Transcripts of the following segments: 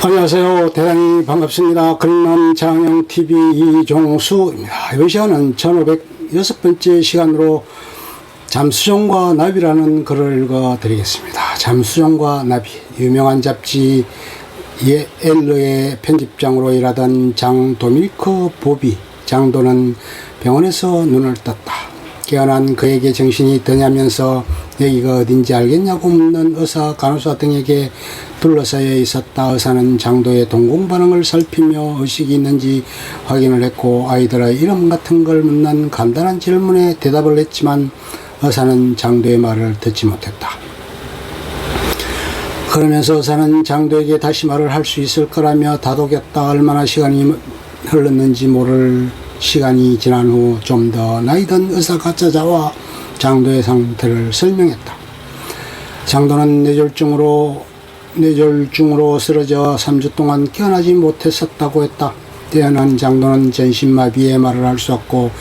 안녕하세요. 대단히 반갑습니다. 그린남 장영TV 이종수입니다. 이번 시간은 1506번째 시간으로 잠수정과 나비라는 글을 읽어드리겠습니다. 잠수정과 나비, 유명한 잡지 엘르의 편집장으로 일하던 장 도미니크 보비 장도는 병원에서 눈을 떴다. 깨어난 그에게 정신이 드냐면서 여기가 어딘지 알겠냐고 묻는 의사, 간호사 등에게 둘러싸여 있었다. 의사는 장도의 동공 반응을 살피며 의식이 있는지 확인을 했고 아이들의 이름 같은 걸 묻는 간단한 질문에 대답을 했지만 의사는 장도의 말을 듣지 못했다. 그러면서 의사는 장도에게 다시 말을 할 수 있을 거라며 다독였다. 얼마나 시간이 흘렀는지 모를 시간이 지난 후 좀 더 나이 든 의사가 찾아와 장도의 상태를 설명했다. 장도는 뇌졸중으로 쓰러져 3주 동안 깨어나지 못했었다고 했다. 뛰어난 장도는 전신마비에 말을 할 수 없고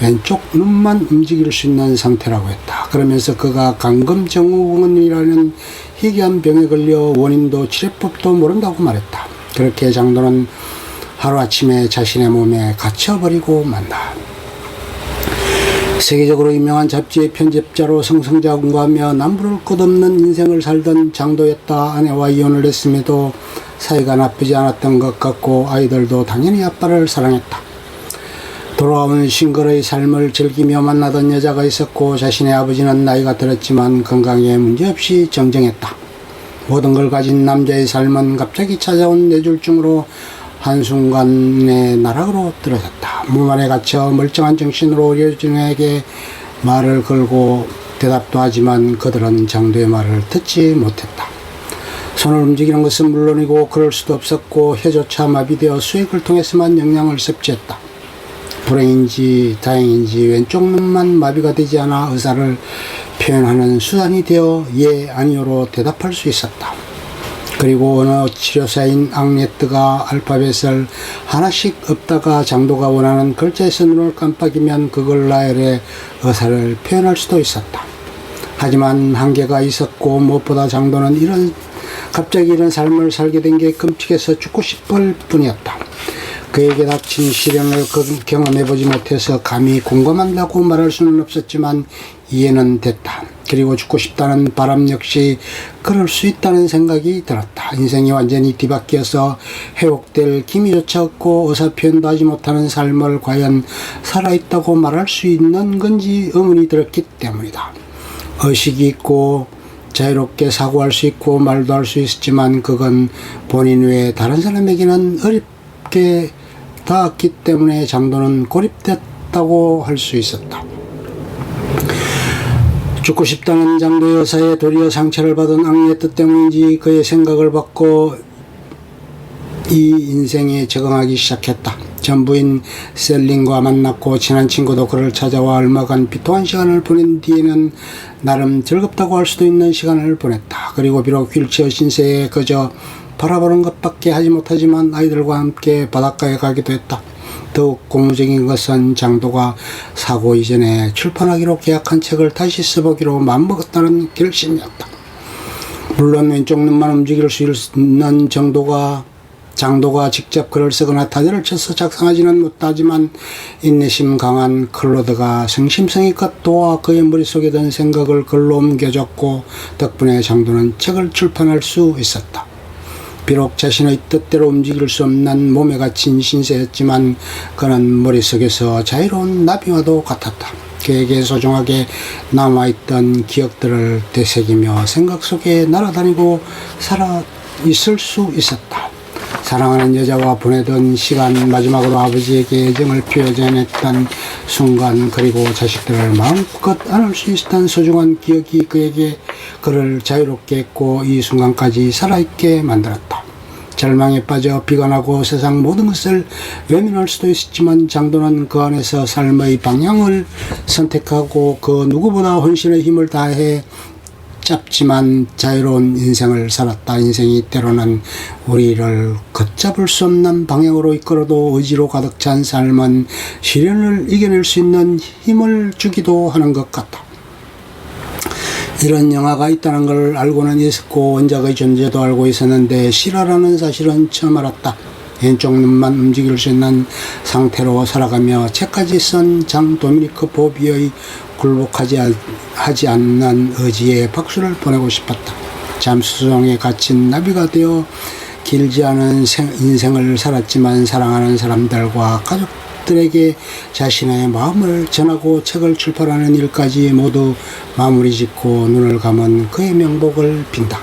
왼쪽 눈만 움직일 수 있는 상태라고 했다. 그러면서 그가 감금증후군이라는 희귀한 병에 걸려 원인도 치료법도 모른다고 말했다. 그렇게 장도는 하루아침에 자신의 몸에 갇혀버리고 만다. 세계적으로 유명한 잡지의 편집자로 승승장구하며 남부를 끝없는 인생을 살던 장도였다. 아내와 이혼을 했음에도 사이가 나쁘지 않았던 것 같고 아이들도 당연히 아빠를 사랑했다. 돌아온 싱글의 삶을 즐기며 만나던 여자가 있었고 자신의 아버지는 나이가 들었지만 건강에 문제없이 정정했다. 모든 걸 가진 남자의 삶은 갑자기 찾아온 뇌졸중으로 한순간에 나락으로 떨어졌다. 몸 안에 갇혀 멀쩡한 정신으로 의료진에게 말을 걸고 대답도 하지만 그들은 장도의 말을 듣지 못했다. 손을 움직이는 것은 물론이고 그럴 수도 없었고 혀조차 마비되어 수액을 통해서만 영양을 섭취했다. 불행인지 다행인지 왼쪽 눈만 마비가 되지 않아 의사를 표현하는 수단이 되어 예, 아니요로 대답할 수 있었다. 그리고 어느 치료사인 앙네트가 알파벳을 하나씩 읊다가 장도가 원하는 글자에서 눈을 깜빡이면 그걸 나열해 의사를 표현할 수도 있었다. 하지만 한계가 있었고 무엇보다 장도는 갑자기 이런 삶을 살게 된 게 끔찍해서 죽고 싶을 뿐이었다. 그에게 닥친 시련을 경험해보지 못해서 감히 공감한다고 말할 수는 없었지만 이해는 됐다. 그리고 죽고 싶다는 바람 역시 그럴 수 있다는 생각이 들었다. 인생이 완전히 뒤바뀌어서 회복될 기미조차 없고 의사표현도 하지 못하는 삶을 과연 살아있다고 말할 수 있는 건지 의문이 들었기 때문이다. 의식이 있고 자유롭게 사고할 수 있고 말도 할 수 있었지만 그건 본인 외에 다른 사람에게는 어렵게 닿았기 때문에 장도는 고립됐다고 할 수 있었다. 죽고 싶다는 장도의 의사에 도리어 상처를 받은 앙네트 때문인지 그의 생각을 바꿔 이 인생에 적응하기 시작했다. 전부인 셀린과 만났고 친한 친구도 그를 찾아와 얼마간 비통한 시간을 보낸 뒤에는 나름 즐겁다고 할 수도 있는 시간을 보냈다. 그리고 비록 휠체어 신세에 그저 바라보는 것밖에 하지 못하지만 아이들과 함께 바닷가에 가기도 했다. 더욱 고무적인 것은 장도가 사고 이전에 출판하기로 계약한 책을 다시 써보기로 마음먹었다는 결심이었다. 물론 왼쪽 눈만 움직일 수 있는 장도가 직접 글을 쓰거나 타자를 쳐서 작성하지는 못하지만 인내심 강한 클로드가 성심성의껏 도와 그의 머릿속에 든 생각을 글로 옮겨줬고 덕분에 장도는 책을 출판할 수 있었다. 비록 자신의 뜻대로 움직일 수 없는 몸에 갇힌 신세였지만 그는 머릿속에서 자유로운 나비와도 같았다. 그에게 소중하게 남아있던 기억들을 되새기며 생각 속에 날아다니고 살아있을 수 있었다. 사랑하는 여자와 보내던 시간, 마지막으로 아버지에게 애정을 표현했던 순간, 그리고 자식들을 마음껏 안을 수 있었던 소중한 기억이 그를 자유롭게 했고 이 순간까지 살아있게 만들었다. 절망에 빠져 비관하고 세상 모든 것을 외면할 수도 있었지만 장도는 그 안에서 삶의 방향을 선택하고 그 누구보다 혼신의 힘을 다해 짧지만 자유로운 인생을 살았다. 인생이 때로는 우리를 걷잡을 수 없는 방향으로 이끌어도 의지로 가득 찬 삶은 시련을 이겨낼 수 있는 힘을 주기도 하는 것 같다. 이런 영화가 있다는 걸 알고는 있었고 원작의 존재도 알고 있었는데 실화라는 사실은 처음 알았다. 왼쪽 눈만 움직일 수 있는 상태로 살아가며 책까지 쓴 장 도미니크 보비의 굴복하지 않는 의지에 박수를 보내고 싶었다. 잠수정에 갇힌 나비가 되어 길지 않은 인생을 살았지만 사랑하는 사람들과 가족들에게 자신의 마음을 전하고 책을 출판하는 일까지 모두 마무리 짓고 눈을 감은 그의 명복을 빈다.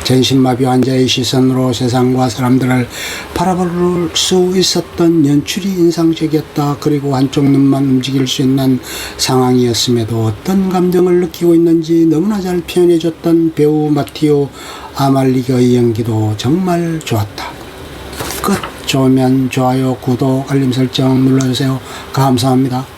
전신마비 환자의 시선으로 세상과 사람들을 바라볼 수 있었던 연출이 인상적이었다. 그리고 한쪽 눈만 움직일 수 있는 상황이었음에도 어떤 감정을 느끼고 있는지 너무나 잘 표현해줬던 배우 마티오 아말리거의 연기도 정말 좋았다. 끝. 좋으면 좋아요, 구독, 알림 설정 눌러주세요. 감사합니다.